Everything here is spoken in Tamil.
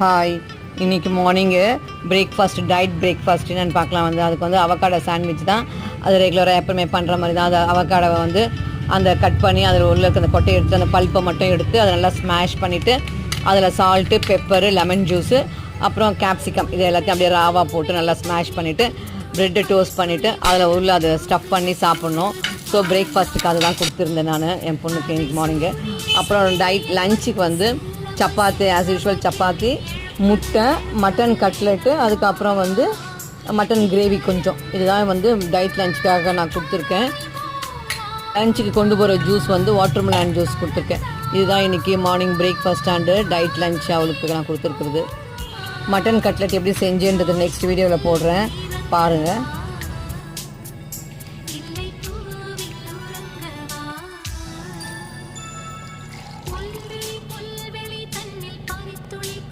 ஹாய், இன்றைக்கி மார்னிங்கு டயட் பிரேக்ஃபாஸ்ட் என்னென்னு பார்க்கலாம். அதுக்கு அவக்காடோ சாண்ட்விச் தான். அது ரெகுலராக எப்பவுமே பண்ணுற மாதிரி தான். அது அவக்காடோவை அந்த கட் பண்ணி அதில் உள்ள அந்த கொட்டையை எடுத்து அந்த பல்ப்பை மட்டும் எடுத்து அதை நல்லா ஸ்மாஷ் பண்ணிவிட்டு அதில் சால்ட்டு, பெப்பரு, லெமன் ஜூஸு, அப்புறம் கேப்சிகம் இது எல்லாத்தையும் அப்படியே ராவாக போட்டு நல்லா ஸ்மாஷ் பண்ணிவிட்டு ப்ரெட்டை டோஸ்ட் பண்ணிவிட்டு அதில் உள்ள அதை ஸ்டஃப் பண்ணி சாப்பிட்ணும். ஸோ பிரேக்ஃபாஸ்ட்டுக்கு அதுதான் கொடுத்துருந்தேன் நான் என் பொண்ணுக்கு இன்றைக்கி மார்னிங்கு. அப்புறம் லஞ்சுக்கு சப்பாத்தி, ஆஸ் யூஷுவல் சப்பாத்தி, முட்டை, மட்டன் கட்லெட்டு, அதுக்கப்புறம் மட்டன் கிரேவி கொஞ்சம். இதுதான் டயட் லஞ்சுக்காக நான் கொடுத்துருக்கேன். லஞ்சுக்கு கொண்டு போகிற ஜூஸ் வாட்டர்மெலன் ஜூஸ் கொடுத்துருக்கேன். இதுதான் இன்றைக்கி morning breakfast and diet lunch அவளுக்கு நான் கொடுத்துருக்குறது. மட்டன் கட்லெட் எப்படி செஞ்சேன்றது நெக்ஸ்ட் வீடியோவில் போடுறேன், பாருங்கள்.